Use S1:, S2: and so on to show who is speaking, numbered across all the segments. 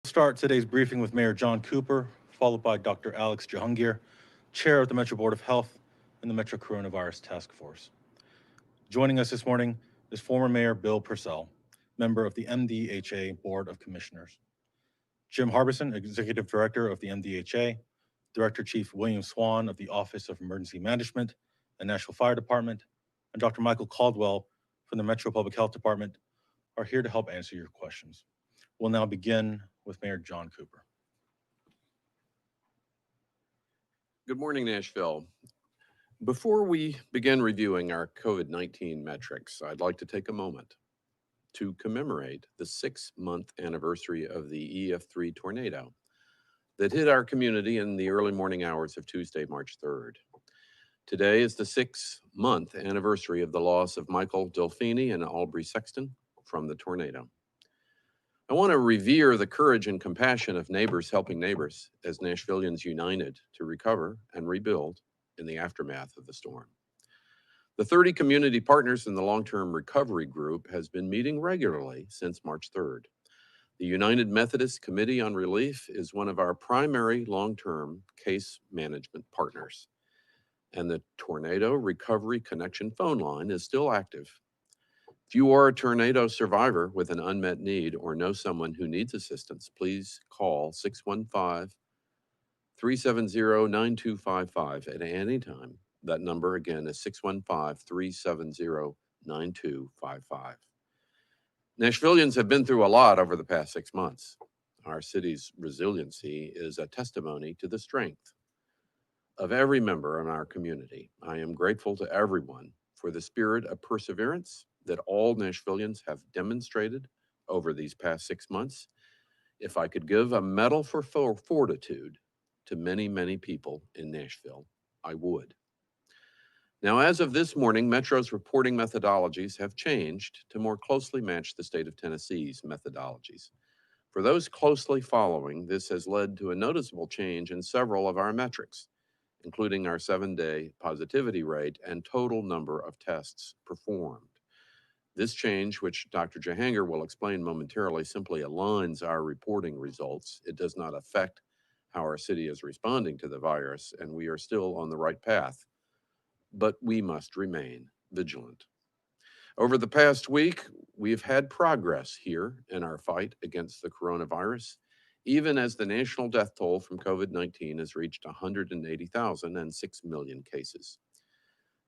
S1: Start today's briefing with Mayor John Cooper, followed by Dr. Alex Jahangir, Chair of the Metro Board of Health and the Metro Coronavirus Task Force. Joining us this morning is former Mayor Bill Purcell, member of the MDHA Board of Commissioners. Jim Harbison, Executive Director of the MDHA, Director Chief William Swan of the Office of Emergency Management and Nashville Fire Department, and Dr. Michael Caldwell from the Metro Public Health Department are here to help answer your questions. We'll now begin with Mayor John Cooper.
S2: Good morning, Nashville. Before we begin reviewing our COVID-19 metrics, I'd like to take a moment to commemorate the 6-month anniversary of the EF3 tornado that hit our community in the early morning hours of Tuesday, March 3rd. Today is the 6-month anniversary of the loss of Michael Delfini and Aubrey Sexton from the tornado. I want to revere the courage and compassion of neighbors helping neighbors as Nashvillians united to recover and rebuild in the aftermath of the storm. The 30 community partners in the long-term recovery group has been meeting regularly since March 3rd. The United Methodist Committee on Relief is one of our primary long-term case management partners, and the Tornado Recovery Connection phone line is still active. If you are a tornado survivor with an unmet need or know someone who needs assistance, please call 615-370-9255 at any time. That number again is 615-370-9255. Nashvillians have been through a lot over the past 6 months. Our city's resiliency is a testimony to the strength of every member in our community. I am grateful to everyone for the spirit of perseverance that all Nashvillians have demonstrated over these past 6 months. If I could give a medal for fortitude to many, many people in Nashville, I would. Now, as of this morning, Metro's reporting methodologies have changed to more closely match the state of Tennessee's methodologies. For those closely following, this has led to a noticeable change in several of our metrics, including our 7-day positivity rate and total number of tests performed. This change, which Dr. Jahangir will explain momentarily, simply aligns our reporting results. It does not affect how our city is responding to the virus, and we are still on the right path, but we must remain vigilant. Over the past week, we've had progress here in our fight against the coronavirus, even as the national death toll from COVID-19 has reached 180,000 and 6 million cases.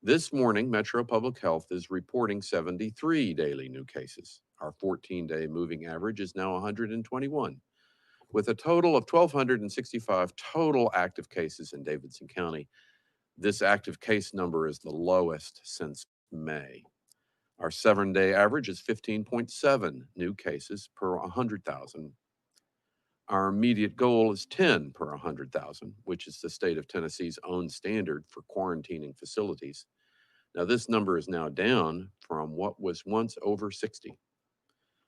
S2: This morning, Metro Public Health is reporting 73 daily new cases. Our 14-day moving average is now 121, with a total of 1,265 total active cases in Davidson County. This active case number is the lowest since May. Our 7-day average is 15.7 new cases per 100,000. Our immediate goal is 10 per 100,000, which is the state of Tennessee's own standard for quarantining facilities. Now, this number is now down from what was once over 60.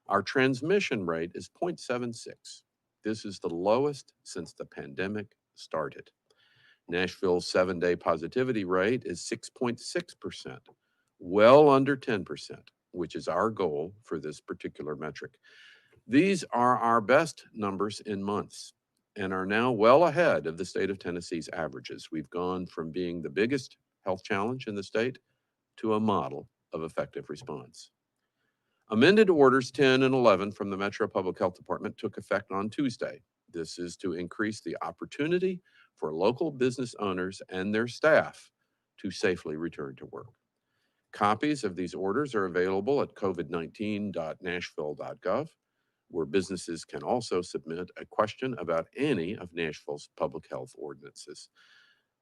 S2: Our transmission rate is 0.76. This is the lowest since the pandemic started. Nashville's 7-day positivity rate is 6.6%, well under 10%, which is our goal for this particular metric. These are our best numbers in months and are now well ahead of the state of Tennessee's averages. We've gone from being the biggest health challenge in the state to a model of effective response. Amended Orders 10 and 11 from the Metro Public Health Department took effect on Tuesday. This is to increase the opportunity for local business owners and their staff to safely return to work. Copies of these orders are available at covid19.nashville.gov, where businesses can also submit a question about any of Nashville's public health ordinances.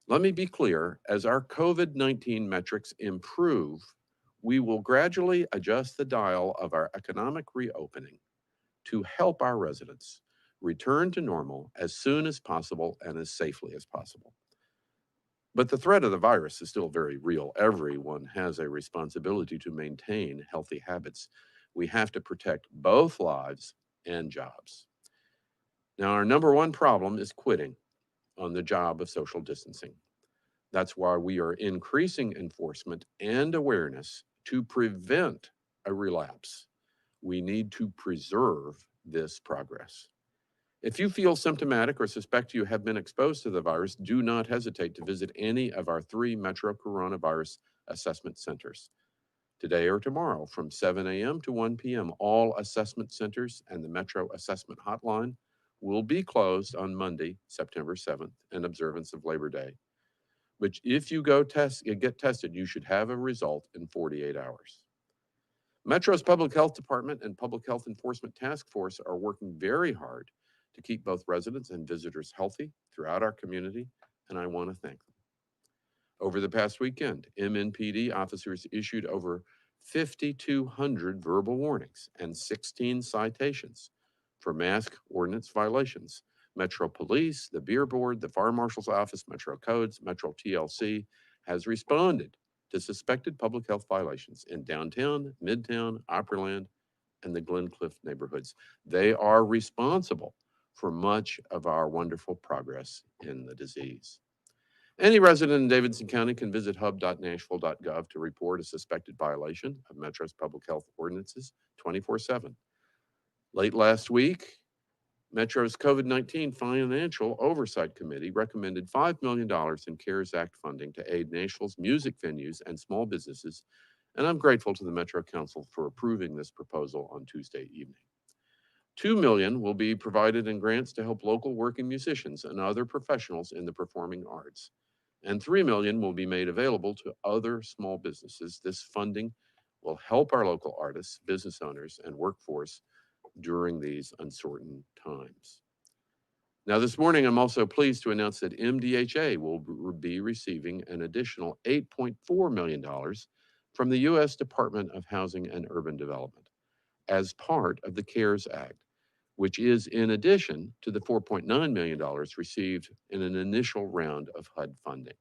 S2: Let me be clear, as our COVID-19 metrics improve, we will gradually adjust the dial of our economic reopening to help our residents return to normal as soon as possible and as safely as possible. But the threat of the virus is still very real. Everyone has a responsibility to maintain healthy habits. We have to protect both lives and jobs. Now, our number one problem is quitting on the job of social distancing. That's why we are increasing enforcement and awareness to prevent a relapse. We need to preserve this progress. If you feel symptomatic or suspect you have been exposed to the virus, do not hesitate to visit any of our 3 Metro Coronavirus Assessment Centers today or tomorrow from 7 a.m. to 1 p.m. All assessment centers and the Metro Assessment Hotline will be closed on Monday, September 7th, in observance of Labor Day. But if you get tested, you should have a result in 48 hours. Metro's Public Health Department and Public Health Enforcement Task Force are working very hard to keep both residents and visitors healthy throughout our community, and I want to thank them. Over the past weekend, MNPD officers issued over 5,200 verbal warnings and 16 citations for mask ordinance violations. Metro Police, the Beer Board, the Fire Marshal's Office, Metro Codes, Metro TLC has responded to suspected public health violations in downtown, Midtown, Opryland, and the Glencliff neighborhoods. They are responsible for much of our wonderful progress in the disease. Any resident in Davidson County can visit hub.nashville.gov to report a suspected violation of Metro's public health ordinances 24/7. Late last week, Metro's COVID-19 Financial Oversight Committee recommended $5 million in CARES Act funding to aid Nashville's music venues and small businesses, and I'm grateful to the Metro Council for approving this proposal on Tuesday evening. $2 million will be provided in grants to help local working musicians and other professionals in the performing arts, and $3 million will be made available to other small businesses. This funding will help our local artists, business owners, and workforce during these uncertain times. Now, this morning, I'm also pleased to announce that MDHA will be receiving an additional $8.4 million from the U.S. Department of Housing and Urban Development as part of the CARES Act, which is in addition to the $4.9 million received in an initial round of HUD funding.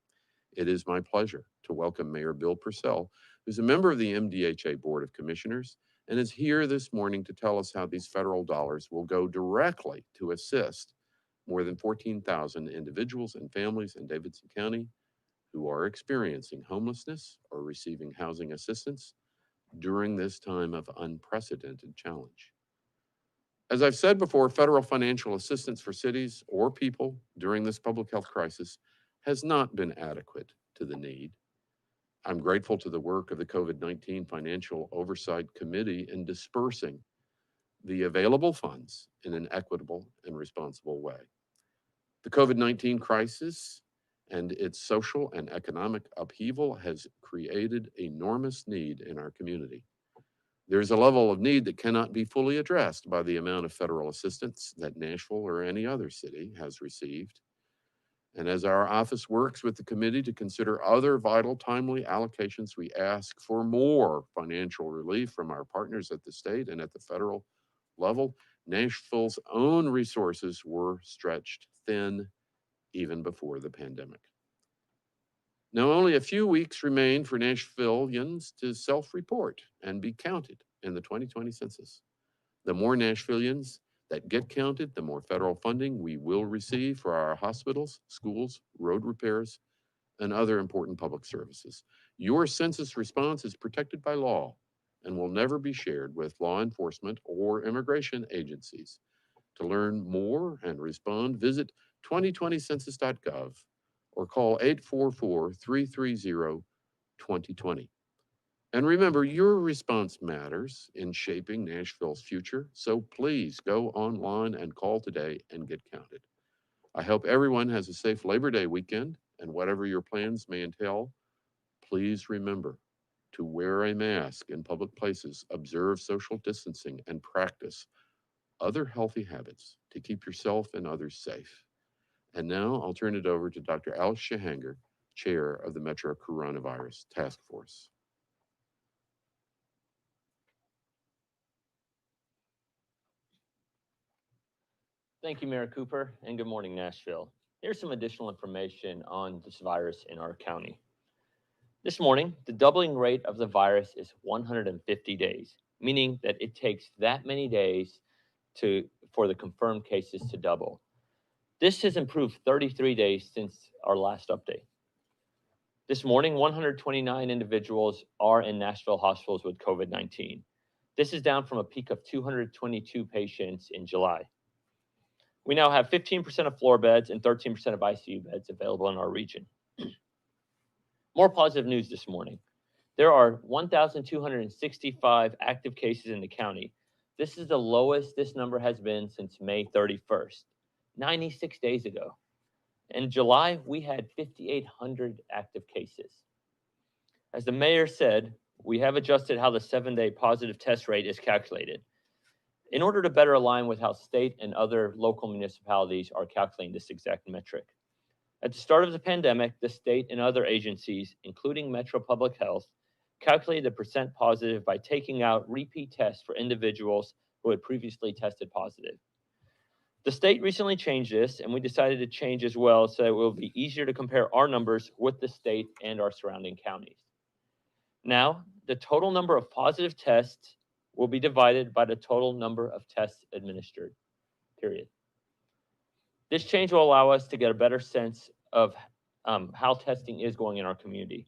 S2: It is my pleasure to welcome Mayor Bill Purcell, who's a member of the MDHA Board of Commissioners and is here this morning to tell us how these federal dollars will go directly to assist more than 14,000 individuals and families in Davidson County who are experiencing homelessness or receiving housing assistance during this time of unprecedented challenge. As I've said before, federal financial assistance for cities or people during this public health crisis has not been adequate to the need. I'm grateful to the work of the COVID-19 Financial Oversight Committee in dispersing the available funds in an equitable and responsible way. The COVID-19 crisis and its social and economic upheaval has created enormous need in our community. There's a level of need that cannot be fully addressed by the amount of federal assistance that Nashville or any other city has received. And as our office works with the committee to consider other vital, timely allocations, we ask for more financial relief from our partners at the state and at the federal level. Nashville's own resources were stretched thin even before the pandemic. Now, only a few weeks remain for Nashvillians to self-report and be counted in the 2020 census. The more Nashvillians that get counted, the more federal funding we will receive for our hospitals, schools, road repairs, and other important public services. Your census response is protected by law and will never be shared with law enforcement or immigration agencies. To learn more and respond, visit 2020census.gov or call 844-330-2020. And remember, your response matters in shaping Nashville's future, so please go online and call today and get counted. I hope everyone has a safe Labor Day weekend, and whatever your plans may entail, please remember to wear a mask in public places, observe social distancing, and practice other healthy habits to keep yourself and others safe. And now I'll turn it over to Dr. Alex Shahanger, Chair of the Metro Coronavirus Task Force.
S3: Thank you, Mayor Cooper, and good morning, Nashville. Here's some additional information on this virus in our county. This morning, the doubling rate of the virus is 150 days, meaning that it takes that many days for the confirmed cases to double. This has improved 33 days since our last update. This morning, 129 individuals are in Nashville hospitals with COVID-19. This is down from a peak of 222 patients in July. We now have 15% of floor beds and 13% of ICU beds available in our region. More positive news this morning. There are 1,265 active cases in the county. This is the lowest this number has been since May 31st, 96 days ago. In July, we had 5,800 active cases. As the mayor said, we have adjusted how the 7-day positive test rate is calculated in order to better align with how state and other local municipalities are calculating this exact metric. At the start of the pandemic, the state and other agencies, including Metro Public Health, calculated the percent positive by taking out repeat tests for individuals who had previously tested positive. The state recently changed this, and we decided to change as well so that it will be easier to compare our numbers with the state and our surrounding counties. Now, the total number of positive tests will be divided by the total number of tests administered, period. This change will allow us to get a better sense of how testing is going in our community.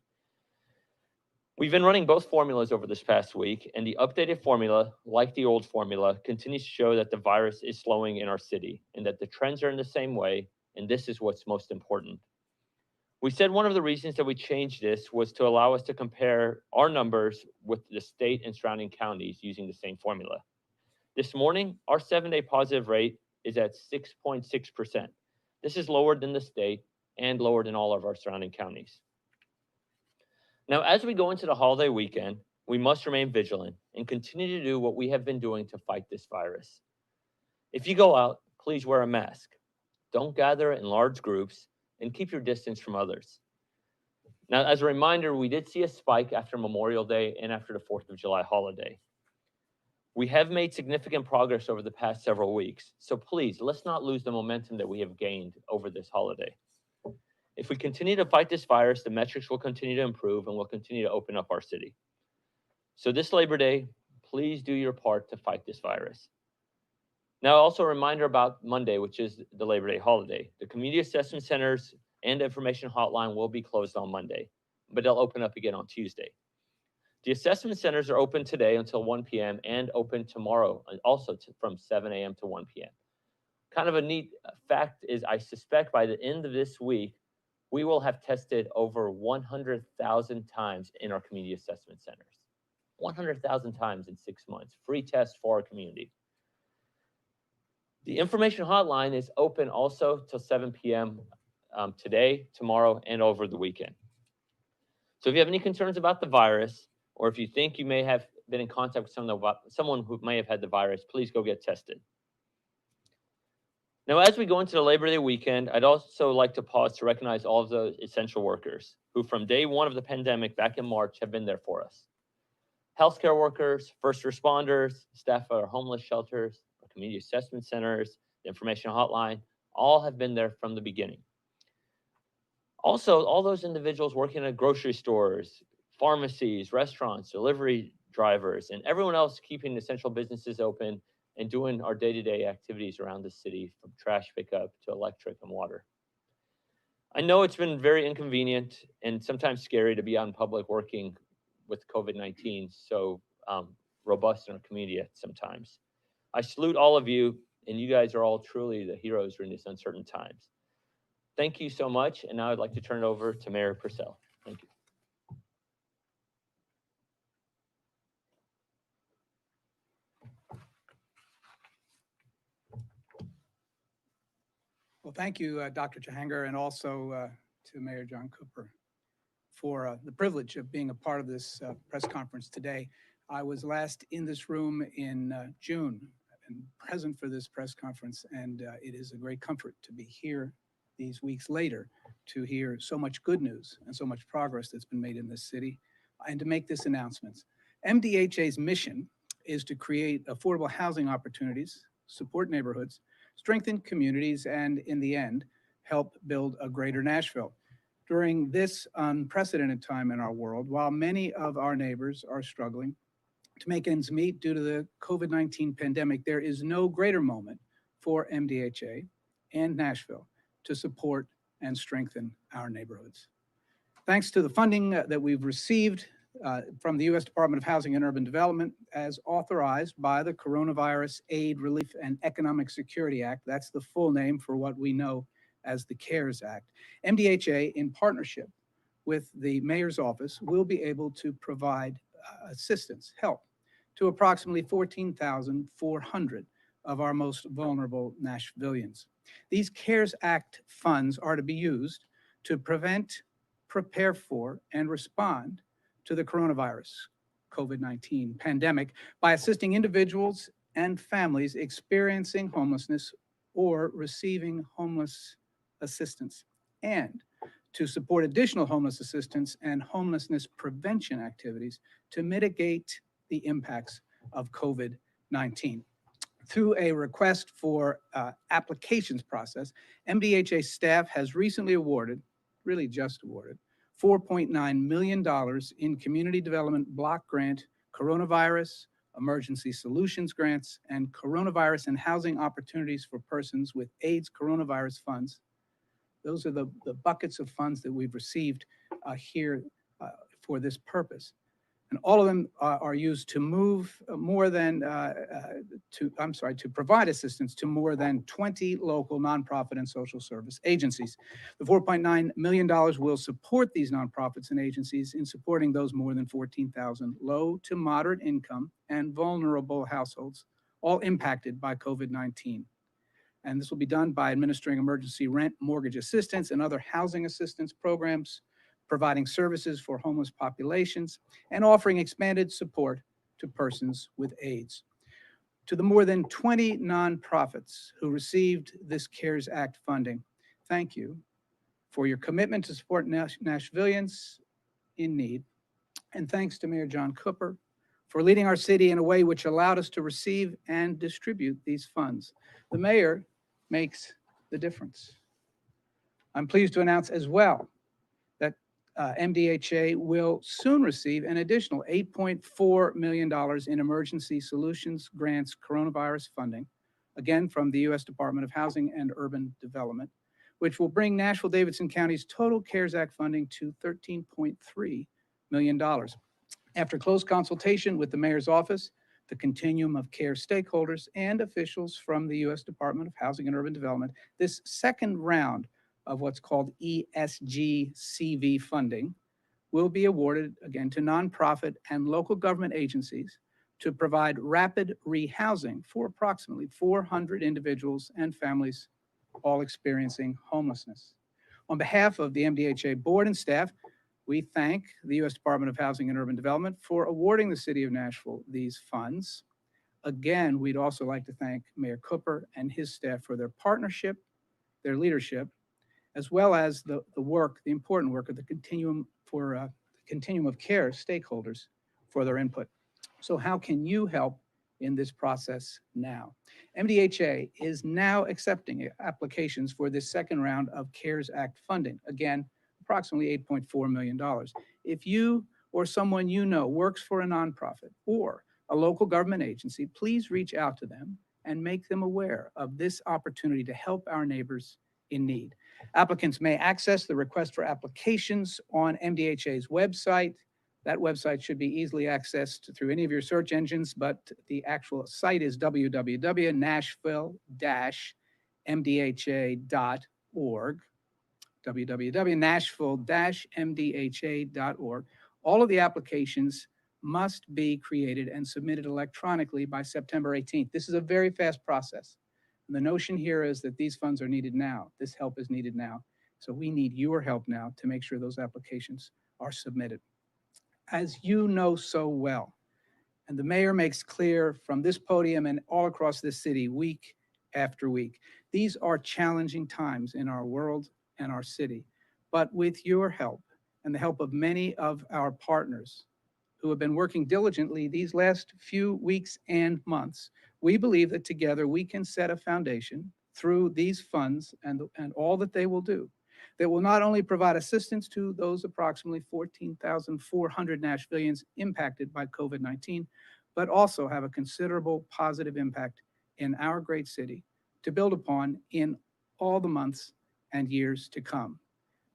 S3: We've been running both formulas over this past week, and the updated formula, like the old formula, continues to show that the virus is slowing in our city and that the trends are in the same way, and this is what's most important. We said one of the reasons that we changed this was to allow us to compare our numbers with the state and surrounding counties using the same formula. This morning, our 7-day positive rate is at 6.6%. This is lower than the state and lower than all of our surrounding counties. Now, as we go into the holiday weekend, we must remain vigilant and continue to do what we have been doing to fight this virus. If you go out, please wear a mask. Don't gather in large groups and keep your distance from others. Now, as a reminder, we did see a spike after Memorial Day and after the 4th of July holiday. We have made significant progress over the past several weeks, so please, let's not lose the momentum that we have gained over this holiday. If we continue to fight this virus, the metrics will continue to improve and we'll continue to open up our city. So this Labor Day, please do your part to fight this virus. Now, also a reminder about Monday, which is the Labor Day holiday. The community assessment centers and information hotline will be closed on Monday, but they'll open up again on Tuesday. The assessment centers are open today until 1 p.m. and open tomorrow, also from 7 a.m. to 1 p.m. Kind of a neat fact is I suspect by the end of this week, we will have tested over 100,000 times in our community assessment centers. 100,000 times in 6 months. Free test for our community. The information hotline is open also till 7 p.m. Today, tomorrow, and over the weekend. So if you have any concerns about the virus, or if you think you may have been in contact with someone who may have had the virus, please go get tested. Now, as we go into the Labor Day weekend, I'd also like to pause to recognize all of those essential workers who from day one of the pandemic back in March have been there for us. Healthcare workers, first responders, staff at our homeless shelters, our community assessment centers, the information hotline, all have been there from the beginning. Also, all those individuals working at grocery stores, pharmacies, restaurants, delivery drivers, and everyone else keeping essential businesses open and doing our day-to-day activities around the city, from trash pickup to electric and water. I know it's been very inconvenient and sometimes scary to be out in public working with COVID-19 so robust in our community at sometimes. I salute all of you, and you guys are all truly the heroes during these uncertain times. Thank you so much, and now I'd like to turn it over to Mayor Purcell. Thank you.
S4: Well, thank you, Dr. Jahangir, and also to Mayor John Cooper for the privilege of being a part of this press conference today. I was last in this room in June and present for this press conference, and it is a great comfort to be here these weeks later to hear so much good news and so much progress that's been made in this city and to make this announcement. MDHA's mission is to create affordable housing opportunities, support neighborhoods, strengthen communities, and in the end, help build a greater Nashville. During this unprecedented time in our world, while many of our neighbors are struggling to make ends meet due to the COVID-19 pandemic, there is no greater moment for MDHA and Nashville to support and strengthen our neighborhoods. Thanks to the funding that we've received from the U.S. Department of Housing and Urban Development as authorized by the Coronavirus Aid, Relief, and Economic Security Act. That's the full name for what we know as the CARES Act. MDHA, in partnership with the mayor's office, will be able to provide assistance, help, to approximately 14,400 of our most vulnerable Nashvillians. These CARES Act funds are to be used to prevent, prepare for, and respond to the coronavirus, COVID-19 pandemic, by assisting individuals and families experiencing homelessness or receiving homeless assistance, and to support additional homeless assistance and homelessness prevention activities to mitigate the impacts of COVID-19. Through a request for applications process, MDHA staff has recently awarded, really just awarded, $4.9 million in community development block grant, coronavirus, emergency solutions grants, and coronavirus and housing opportunities for persons with AIDS coronavirus funds. Those are the buckets of funds that we've received here for this purpose. And all of them are used to move more than, to provide assistance to more than 20 local nonprofit and social service agencies. The $4.9 million will support these nonprofits and agencies in supporting those more than 14,000 low to moderate income and vulnerable households, all impacted by COVID-19. And this will be done by administering emergency rent, mortgage assistance, and other housing assistance programs, providing services for homeless populations, and offering expanded support to persons with AIDS. To the more than 20 nonprofits who received this CARES Act funding, thank you for your commitment to support Nashvillians in need. And thanks to Mayor John Cooper for leading our city in a way which allowed us to receive and distribute these funds. The mayor makes the difference. I'm pleased to announce as well that MDHA will soon receive an additional $8.4 million in emergency solutions grants coronavirus funding, again from the U.S. Department of Housing and Urban Development, which will bring Nashville-Davidson County's total CARES Act funding to $13.3 million. After close consultation with the mayor's office, the continuum of care stakeholders, and officials from the U.S. Department of Housing and Urban Development, this second round of what's called ESG-CV funding will be awarded again to nonprofit and local government agencies to provide rapid rehousing for approximately 400 individuals and families, all experiencing homelessness. On behalf of the MDHA board and staff, we thank the U.S. Department of Housing and Urban Development for awarding the city of Nashville these funds. Again, we'd also like to thank Mayor Cooper and his staff for their partnership, their leadership, as well as the important work of the continuum of care stakeholders for their input. So how can you help in this process now? MDHA is now accepting applications for this second round of CARES Act funding. Again, approximately $8.4 million. If you or someone you know works for a nonprofit or a local government agency, please reach out to them and make them aware of this opportunity to help our neighbors in need. Applicants may access the request for applications on MDHA's website. That website should be easily accessed through any of your search engines, but the actual site is www.nashville-mdha.org. www.nashville-mdha.org. All of the applications must be created and submitted electronically by September 18th. This is a very fast process. And the notion here is that these funds are needed now. This help is needed now. So we need your help now to make sure those applications are submitted. As you know so well, and the mayor makes clear from this podium and all across this city week after week, these are challenging times in our world and our city. But with your help and the help of many of our partners who have been working diligently these last few weeks and months, we believe that together we can set a foundation through these funds and all that they will do that will not only provide assistance to those approximately 14,400 Nashvillians impacted by COVID-19, but also have a considerable positive impact in our great city to build upon in all the months and years to come.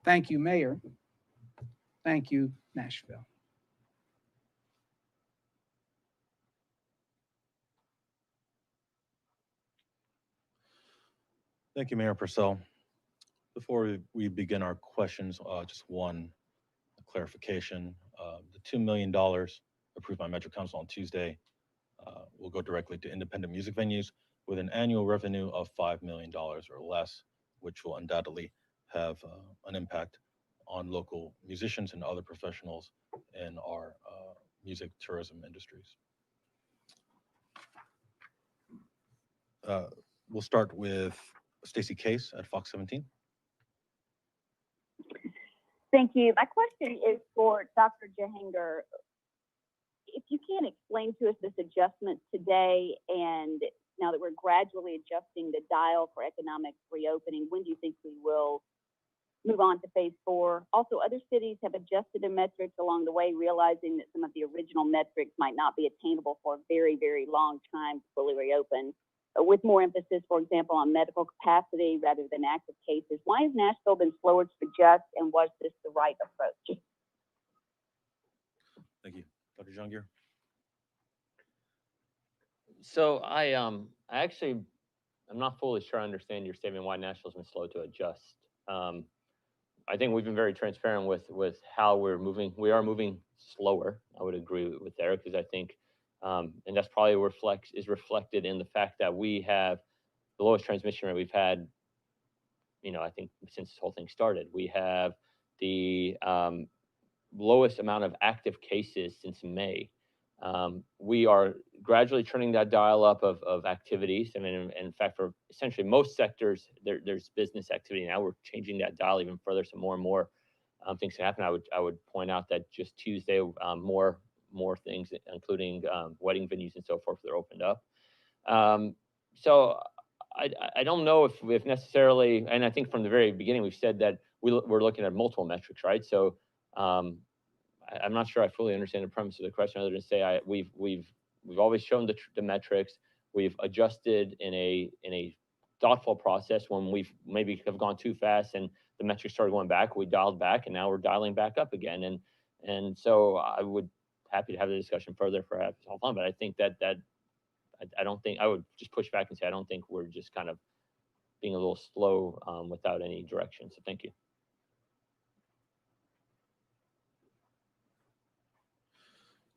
S4: Thank you, Mayor. Thank you, Nashville.
S1: Thank you, Mayor Purcell. Before we begin our questions, just one clarification. The $2 million approved by Metro Council on Tuesday will go directly to independent music venues with an annual revenue of $5 million or less, which will undoubtedly have an impact on local musicians and other professionals in our music tourism industries. We'll start with Stacy Case at Fox 17.
S5: Thank you. My question is for Dr. Jahanger. If you can explain to us this adjustment today, and now that we're gradually adjusting the dial for economic reopening, when do you think we will move on to phase 4? Also, other cities have adjusted their metrics along the way, realizing that some of the original metrics might not be attainable for a very, very long time to fully reopen, with more emphasis, for example, on medical capacity rather than active cases. Why has Nashville been slower to adjust, and was this the right approach?
S1: Thank you. Dr. Jungir?
S3: So I'm not fully sure I understand your statement why Nashville's been slow to adjust. I think we've been very transparent with how we're moving. We are moving slower. I would agree with Eric, because I think, and that's probably reflected in the fact that we have the lowest transmission rate we've had, I think since this whole thing started. We have the lowest amount of active cases since May. We are gradually turning that dial up of activities. I mean, in fact, for essentially most sectors, there's business activity. Now we're changing that dial even further, so more and more things can happen. I would point out that just Tuesday, more things, including wedding venues and so forth, that are opened up. So I don't know if necessarily, and I think from the very beginning we've said that we're looking at multiple metrics, right? So I'm not sure I fully understand the premise of the question, other than say we've always shown the metrics. We've adjusted in a thoughtful process. When we've maybe have gone too fast and the metrics started going back, we dialed back, and now we're dialing back up again. And so I would happy to have the discussion further for all fun, but I think that I don't think, I would just push back and say I don't think we're just kind of being a little slow without any direction. So thank you.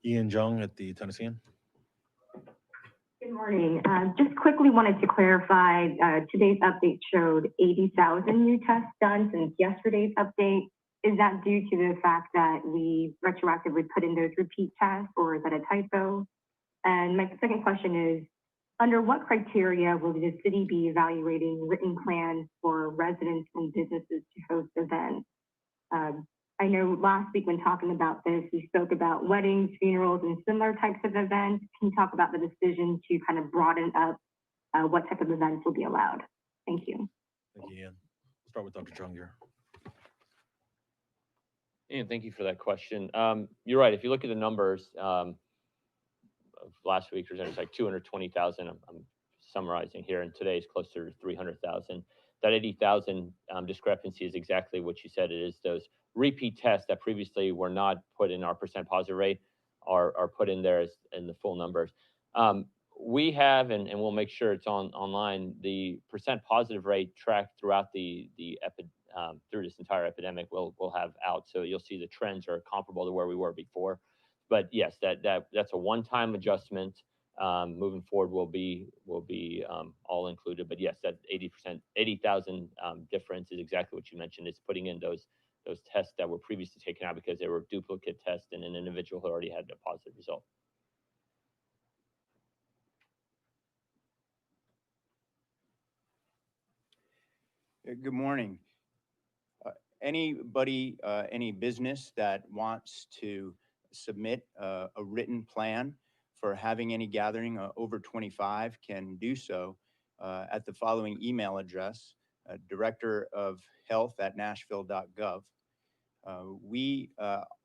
S1: Ian Jung at the Tennessean.
S6: Good morning. Just quickly wanted to clarify, today's update showed 80,000 new tests done since yesterday's update. Is that due to the fact that we retroactively put in those repeat tests, or is that a typo? And my second question is, under what criteria will the city be evaluating written plans for residents and businesses to host events? I know last week when talking about this, we spoke about weddings, funerals, and similar types of events. Can you talk about the decision to kind of broaden up what type of events will be allowed? Thank you.
S1: Thank you, Ian. We'll start with Dr. Jungir.
S3: Ian, thank you for that question. You're right. If you look at the numbers of last week, there's like 220,000. I'm summarizing here, and today is closer to 300,000. That 80,000 discrepancy is exactly what you said. It is those repeat tests that previously were not put in our percent positive rate are put in there as in the full numbers. We have, and we'll make sure it's online, the percent positive rate tracked throughout through this entire epidemic we'll have out. So you'll see the trends are comparable to where we were before. But yes, that's a one-time adjustment. Moving forward will be all included. But yes, that 80,000 difference is exactly what you mentioned. It's putting in those tests that were previously taken out because they were duplicate tests in an individual who already had a positive result.
S7: Good morning. Anybody, any business that wants to submit a written plan for having any gathering over 25 can do so at the following email address, directorofhealth@nashville.gov. We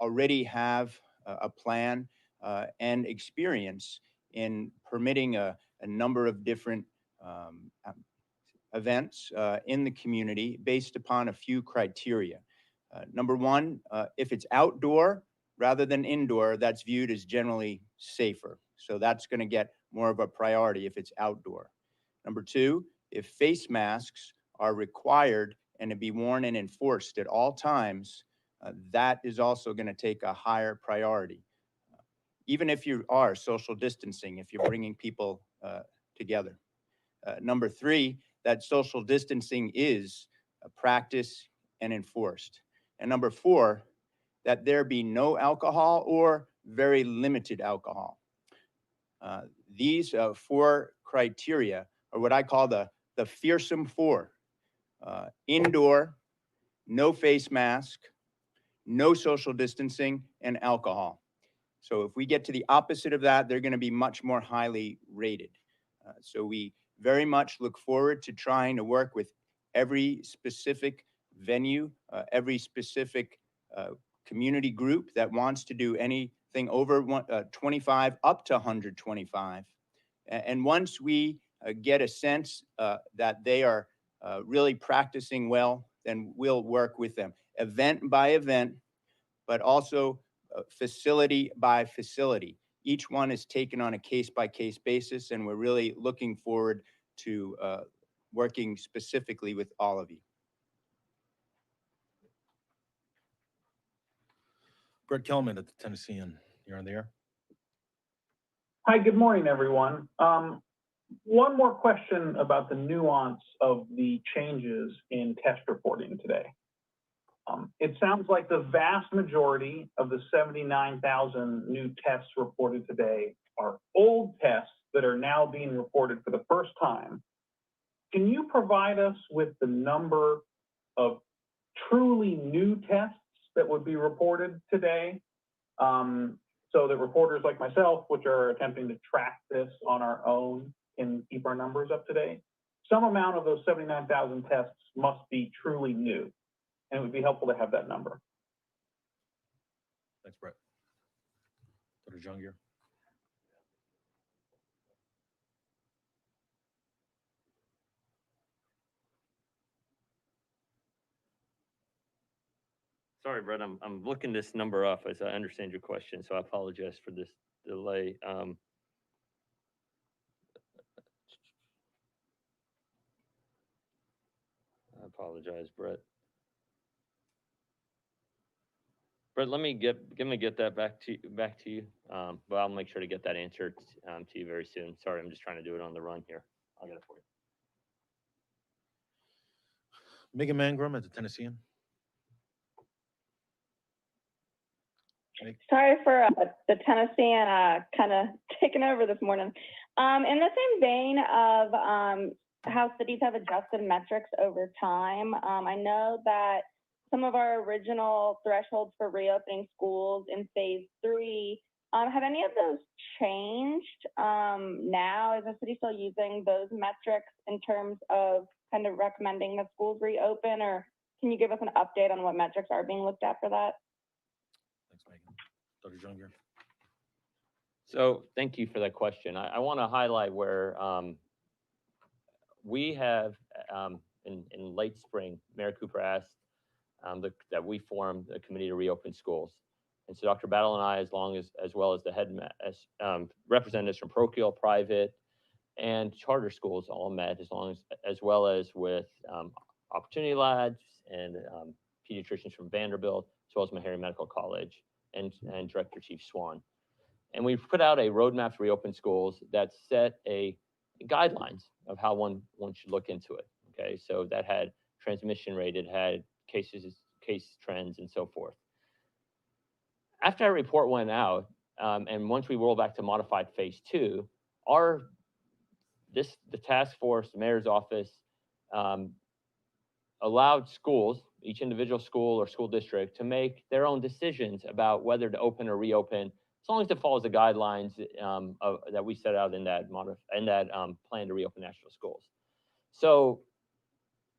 S7: already have a plan and experience in permitting a number of different events in the community based upon a few criteria. Number one, if it's outdoor rather than indoor, that's viewed as generally safer. So that's going to get more of a priority if it's outdoor. Number two, if face masks are required and to be worn and enforced at all times, that is also going to take a higher priority. Even if you are social distancing, if you're bringing people together. Number three, that social distancing is practiced and enforced. And number four, that there be no alcohol or very limited alcohol. These four criteria are what I call the fearsome four. Indoor, no face mask, no social distancing, and alcohol. So if we get to the opposite of that, they're going to be much more highly rated. So we very much look forward to trying to work with every specific venue, every specific community group that wants to do anything over 25 up to 125. And once we get a sense that they are really practicing well, then we'll work with them event by event, but also facility by facility. Each one is taken on a case-by-case basis, and we're really looking forward to working specifically with all of you.
S1: Brett Kelman at the Tennessean, you're on the air.
S8: Hi, good morning, everyone. One more question about the nuance of the changes in test reporting today. It sounds like the vast majority of the 79,000 new tests reported today are old tests that are now being reported for the first time. Can you provide us with the number of truly new tests that would be reported today? So that reporters like myself, which are attempting to track this on our own, can keep our numbers up to date. Some amount of those 79,000 tests must be truly new, and it would be helpful to have that number.
S1: Thanks, Brett. Dr. Jungier.
S3: Sorry, Brett, I'm looking this number up as I understand your question, so I apologize for this delay. I apologize, Brett. Brett, let me get that back to you, but I'll make sure to get that answer to you very soon. Sorry, I'm just trying to do it on the run here. I'll get it for you.
S1: Megan Mangrum at the Tennessean.
S9: Sorry for the Tennessean kind of taking over this morning. In the same vein of how cities have adjusted metrics over time, I know that some of our original thresholds for reopening schools in phase 3, have any of those changed now? Is the city still using those metrics in terms of kind of recommending that schools reopen, or can you give us an update on what metrics are being looked at for that?
S1: Thanks, Megan. Dr. Jungier.
S3: So thank you for that question. I want to highlight where we have in late spring, Mayor Cooper asked that we form a committee to reopen schools. And so Dr. Battle and I, as well as the representatives from parochial, private, and charter schools all met, as well as with Opportunity Labs and pediatricians from Vanderbilt, as well as Meharry Medical College and Director Chief Swan. And we've put out a roadmap to reopen schools that set a guidelines of how one should look into it. Okay, so that had transmission rate, it had case trends, and so forth. After our report went out, and once we roll back to modified phase 2, the task force, the mayor's office, allowed schools, each individual school or school district, to make their own decisions about whether to open or reopen, as long as it follows the guidelines that we set out in that plan to reopen national schools. So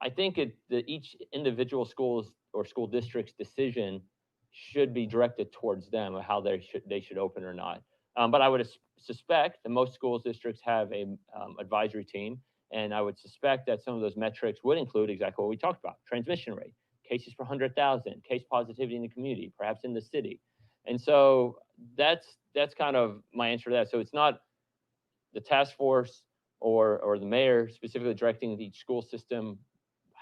S3: I think each individual schools or school district's decision should be directed towards them of how they should open or not. But I would suspect that most school districts have a advisory team, and I would suspect that some of those metrics would include exactly what we talked about: transmission rate, cases per 100,000, case positivity in the community, perhaps in the city. And so that's kind of my answer to that. So it's not the task force or the mayor specifically directing each school system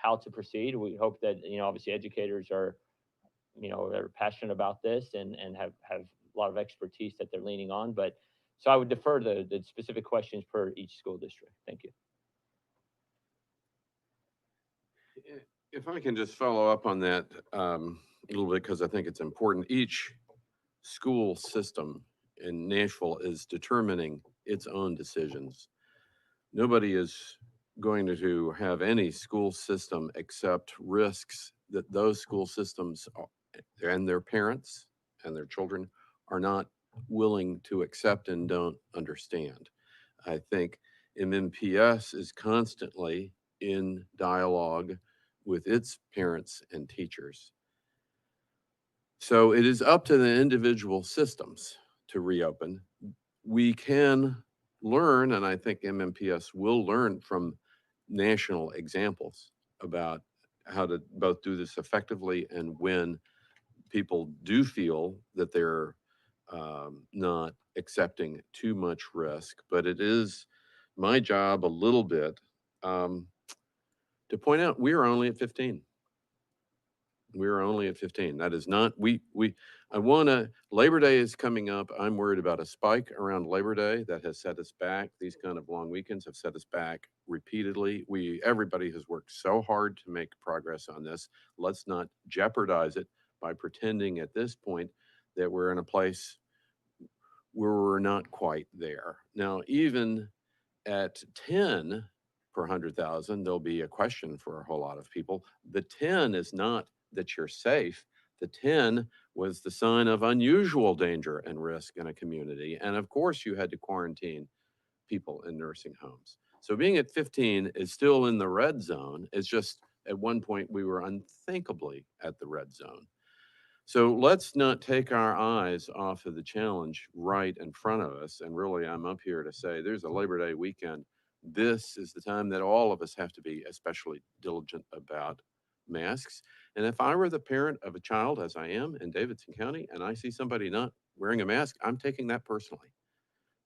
S3: how to proceed. We hope that, obviously educators are, they're passionate about this and have a lot of expertise that they're leaning on. But so I would defer the specific questions per each school district. Thank you.
S2: If I can just follow up on that a little bit, because I think it's important. Each school system in Nashville is determining its own decisions. Nobody is going to have any school system accept risks that those school systems and their parents and their children are not willing to accept and don't understand. I think MMPS is constantly in dialogue with its parents and teachers. So it is up to the individual systems to reopen. We can learn, and I think MMPS will learn from national examples about how to both do this effectively and when people do feel that they're not accepting too much risk. But it is my job a little bit to point out we are only at 15. We're only at 15. That is not, I want to, Labor Day is coming up. I'm worried about a spike around Labor Day that has set us back. These kind of long weekends have set us back repeatedly. Everybody has worked so hard to make progress on this. Let's not jeopardize it by pretending at this point that we're in a place where we're not quite there. Now, even at 10 per 100,000, there'll be a question for a whole lot of people. The 10 is not that you're safe. The 10 was the sign of unusual danger and risk in a community. And of course, you had to quarantine people in nursing homes. So being at 15 is still in the red zone. It's just at one point we were unthinkably at the red zone. So let's not take our eyes off of the challenge right in front of us. And really, I'm up here to say there's a Labor Day weekend. This is the time that all of us have to be especially diligent about masks. And if I were the parent of a child, as I am in Davidson County, and I see somebody not wearing a mask, I'm taking that personally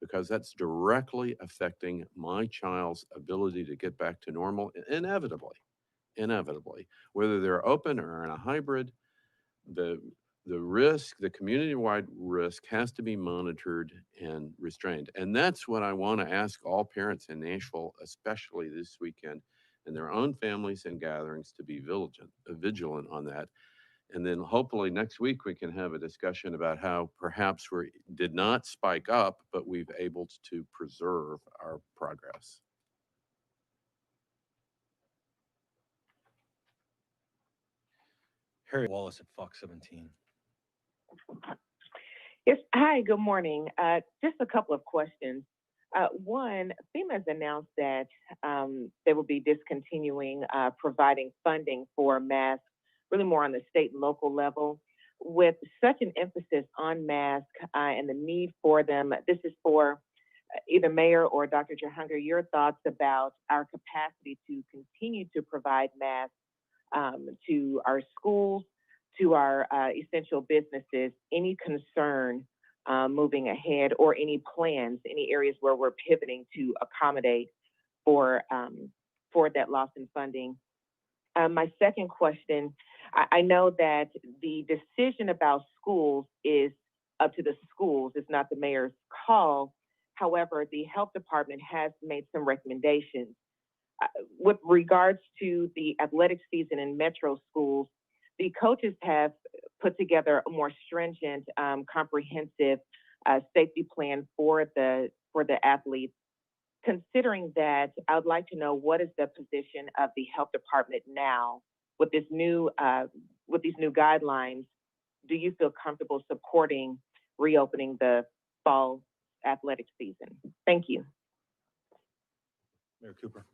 S2: because that's directly affecting my child's ability to get back to normal inevitably, whether they're open or in a hybrid. The risk, the community-wide risk has to be monitored and restrained. And that's what I want to ask all parents in Nashville, especially this weekend, and their own families and gatherings to be vigilant on that. And then hopefully next week we can have a discussion about how perhaps we did not spike up, but we've able to preserve our progress.
S1: Harriet Wallace at Fox 17.
S10: Yes. Hi, good morning. Just a couple of questions. One, FEMA has announced that they will be discontinuing providing funding for masks, really more on the state and local level. With such an emphasis on masks and the need for them, this is for either Mayor or Dr. Jahanger, your thoughts about our capacity to continue to provide masks to our schools, to our essential businesses, any concern moving ahead or any plans, any areas where we're pivoting to accommodate for that loss in funding. My second question, I know that the decision about schools is up to the schools. It's not the mayor's call. However, the health department has made some recommendations. With regards to the athletic season in metro schools, the coaches have put together a more stringent, comprehensive safety plan for the athletes. Considering that, I would like to know what is the position of the health department now with this new with these new guidelines. Do you feel comfortable supporting reopening the fall athletic season? Thank you.
S1: Mayor Cooper.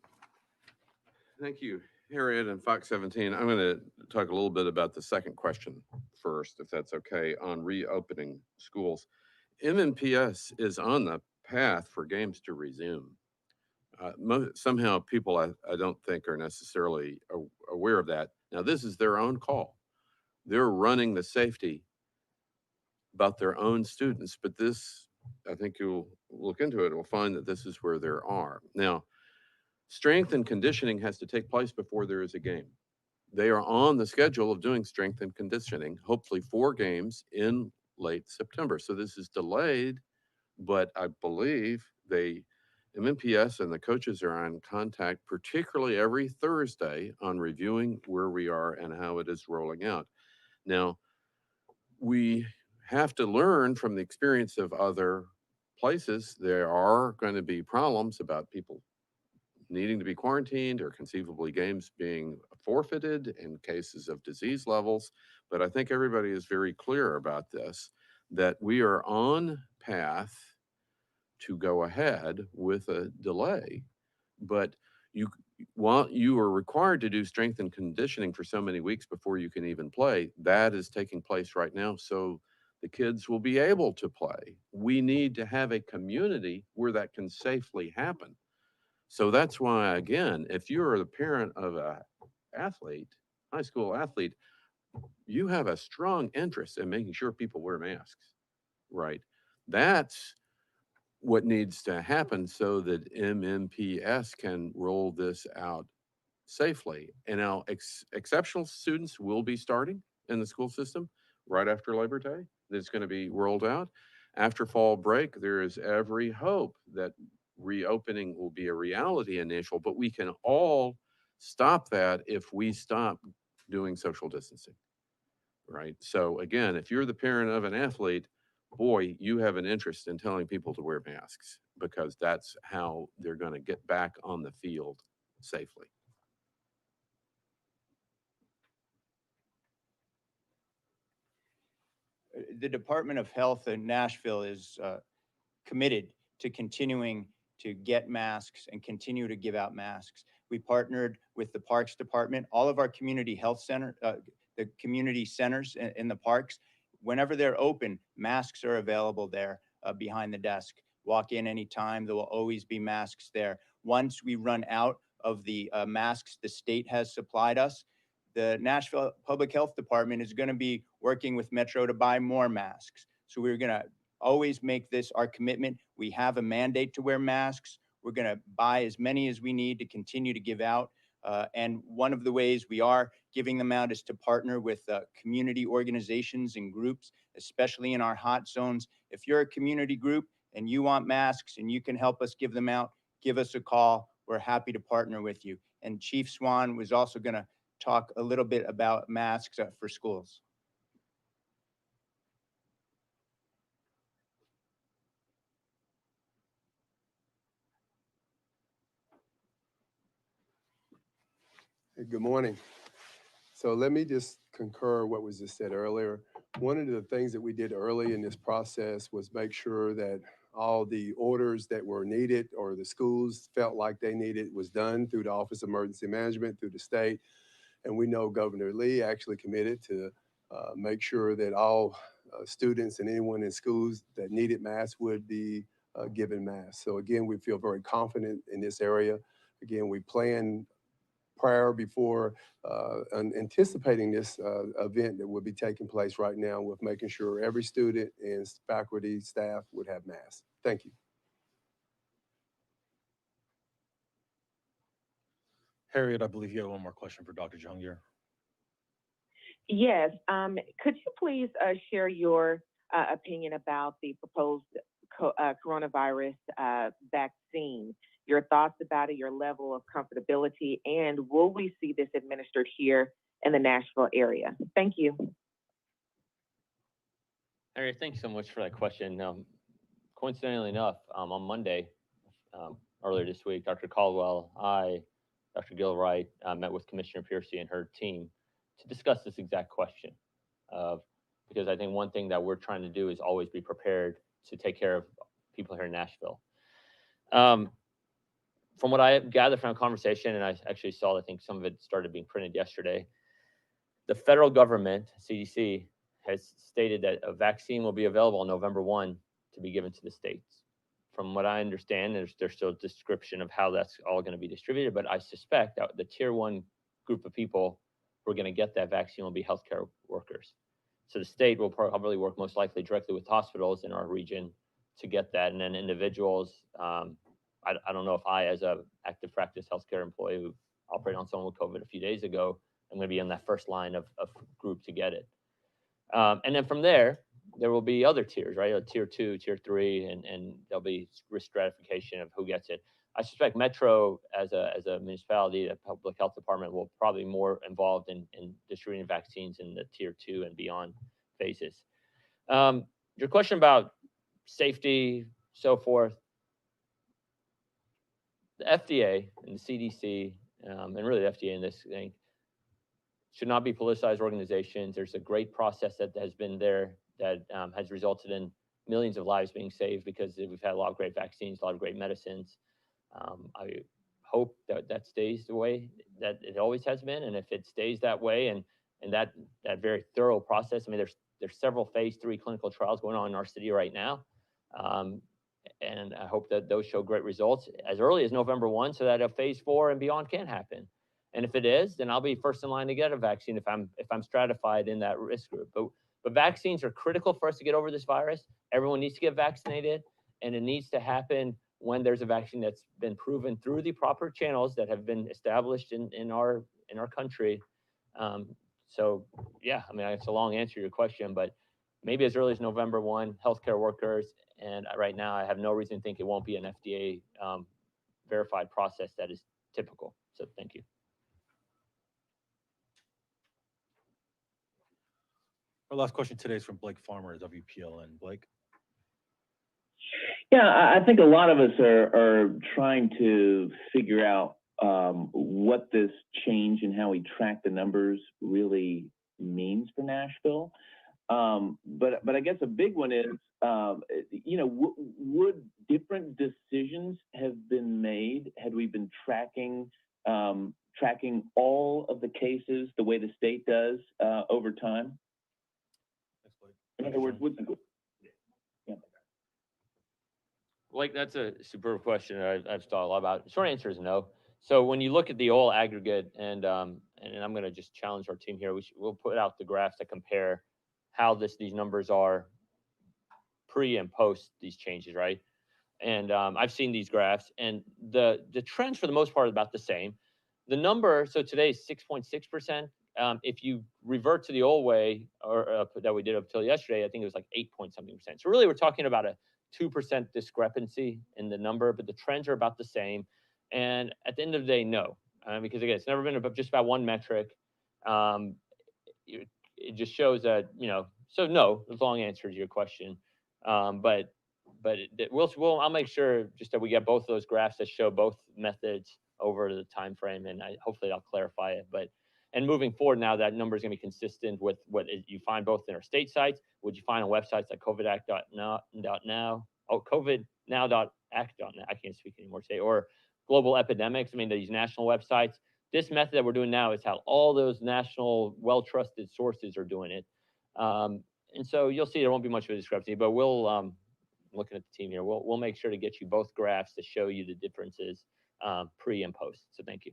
S2: Thank you, Harriet and Fox 17. I'm going to talk a little bit about the second question first, if that's okay, on reopening schools. MMPS is on the path for games to resume. Somehow people I don't think are necessarily aware of that. Now, this is their own call. They're running the safety about their own students, but this, I think you'll look into it, will find that this is where there are. Now, strength and conditioning has to take place before there is a game. they are on the schedule of doing strength and conditioning, hopefully 4 games in late September. So this is delayed, but I believe MMPS and the coaches are in contact, particularly every Thursday, on reviewing where we are and how it is rolling out. Now, we have to learn from the experience of other places. There are going to be problems about people needing to be quarantined or conceivably games being forfeited in cases of disease levels. But I think everybody is very clear about this, that we are on path to go ahead with a delay. But while you are required to do strength and conditioning for so many weeks before you can even play, that is taking place right now. So the kids will be able to play. We need to have a community where that can safely happen. So that's why, again, if you're the parent of a athlete, high school athlete, you have a strong interest in making sure people wear masks, right? That's what needs to happen so that MMPS can roll this out safely. And now exceptional students will be starting in the school system right after Labor Day. That's going to be rolled out. After fall break, there is every hope that reopening will be a reality in Nashville, but we can all stop that if we stop doing social distancing, right? So again, if you're the parent of an athlete, boy, you have an interest in telling people to wear masks because that's how they're going to get back on the field safely.
S7: The Department of Health in Nashville is committed to continuing to get masks and continue to give out masks. We partnered with the Parks Department, all of our community health center, the community centers in the parks. Whenever they're open, masks are available there behind the desk. Walk in anytime, there will always be masks there. Once we run out of the masks the state has supplied us, the Nashville Public Health Department is going to be working with Metro to buy more masks. So we're going to always make this our commitment. We have a mandate to wear masks. We're going to buy as many as we need to continue to give out. And one of the ways we are giving them out is to partner with community organizations and groups, especially in our hot zones. If you're a community group and you want masks and you can help us give them out, give us a call. We're happy to partner with you. And Chief Swan was also going to talk a little bit about masks for schools.
S11: Hey, good morning. So let me just concur what was just said earlier. One of the things that we did early in this process was make sure that all the orders that were needed or the schools felt like they needed was done through the Office of Emergency Management, through the state. And we know Governor Lee actually committed to make sure that all students and anyone in schools that needed masks would be given masks. So again, we feel very confident in this area. Again, we plan prior before anticipating this event that will be taking place right now with making sure every student and faculty, staff would have masks. Thank you.
S1: Harriet, I believe you have one more question for Dr. Jahangir.
S10: Yes. Could you please share your opinion about the proposed coronavirus vaccine? Your thoughts about it, your level of comfortability, and will we see this administered here in the Nashville area? Thank you.
S3: Harry, thanks so much for that question. Coincidentally enough, on Monday, earlier this week, Dr. Caldwell, Dr. Gilwright, met with Commissioner Piercy and her team to discuss this exact question. Because I think one thing that we're trying to do is always be prepared to take care of people here in Nashville. From what I gathered from a conversation, and I actually saw, I think some of it started being printed yesterday, the federal government, CDC, has stated that a vaccine will be available on November 1 to be given to the states. From what I understand, there's still a description of how that's all going to be distributed, but I suspect that the tier 1 group of people who are going to get that vaccine will be healthcare workers. So the state will probably work most likely directly with hospitals in our region to get that, and then individuals, I don't know if I, as a active practice healthcare employee who operated on someone with COVID a few days ago, I'm going to be on that first line of group to get it. And then from there will be other tiers, right? Tier 2, tier 3, and there'll be risk stratification of who gets it. I suspect Metro, as a municipality, the public health department will probably be more involved in distributing vaccines in the tier 2 and beyond phases. Your question about safety, so forth. The FDA and the CDC, and really the FDA in this thing, should not be politicized organizations. There's a great process that has been there that has resulted in millions of lives being saved because we've had a lot of great vaccines, a lot of great medicines. I hope that stays the way that it always has been, and if it stays that way, and that very thorough process. I mean, there's several phase 3 clinical trials going on in our city right now, and I hope that those show great results as early as November 1, so that a phase 4 and beyond can happen. And if it is, then I'll be first in line to get a vaccine if I'm stratified in that risk group. But vaccines are critical for us to get over this virus. Everyone needs to get vaccinated, and it needs to happen when there's a vaccine that's been proven through the proper channels that have been established in our country. So yeah, I mean, it's a long answer to your question, but maybe as early as November 1, healthcare workers, and right now I have no reason to think it won't be an FDA verified process that is typical. So thank you.
S1: Our last question today is from Blake Farmer, WPLN. Blake?
S12: Yeah, I think a lot of us are trying to figure out what this change in how we track the numbers really means for Nashville. But I guess a big one is, would different decisions have been made had we been tracking all of the cases the way the state does over time? In other words,
S3: Like, that's a superb question. I've thought a lot about. Short answer is no. So when you look at the whole aggregate, and I'm going to just challenge our team here. We'll put out the graphs that compare how these numbers are pre and post these changes, right? And I've seen these graphs, and the trends for the most part are about the same. The number, so today is 6.6%. If you revert to the old way, or that we did up until yesterday, I think it was like 8-point-something%. So really, we're talking about a 2% discrepancy in the number, but the trends are about the same. And at the end of the day, no, because again, it's never been just about one metric. It just shows that, so no, the long answer to your question. But I'll make sure just that we get both of those graphs that show both methods over the time frame, and hopefully I'll clarify it. And moving forward, now that number is going to be consistent with what you find both in our state sites, what you find on websites like covidact.now, covidnow.act.now, I can't speak anymore today, or global epidemics. I mean, these national websites. This method that we're doing now is how all those national, well-trusted sources are doing it. And so you'll see there won't be much of a discrepancy, but we'll, looking at the team here, we'll make sure to get you both graphs to show you the differences pre and post. So thank you.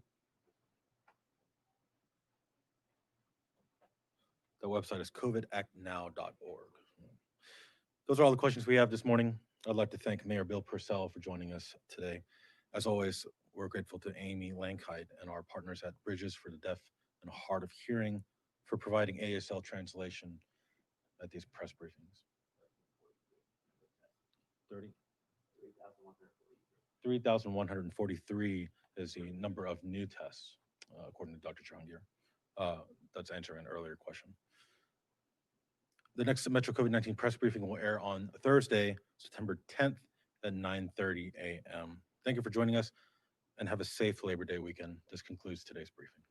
S1: The website is covidactnow.org. Those are all the questions we have this morning. I'd like to thank Mayor Bill Purcell for joining us today. As always, we're grateful to Amy Lankheit and our partners at Bridges for the Deaf and Hard of Hearing for providing ASL translation at these press briefings. 3,143 is the number of new tests, according to Dr. Jahangir. That's answering an earlier question. The next Metro COVID-19 press briefing will air on Thursday, September 10th at 9:30 a.m. Thank you for joining us, and have a safe Labor Day weekend. This concludes today's briefing.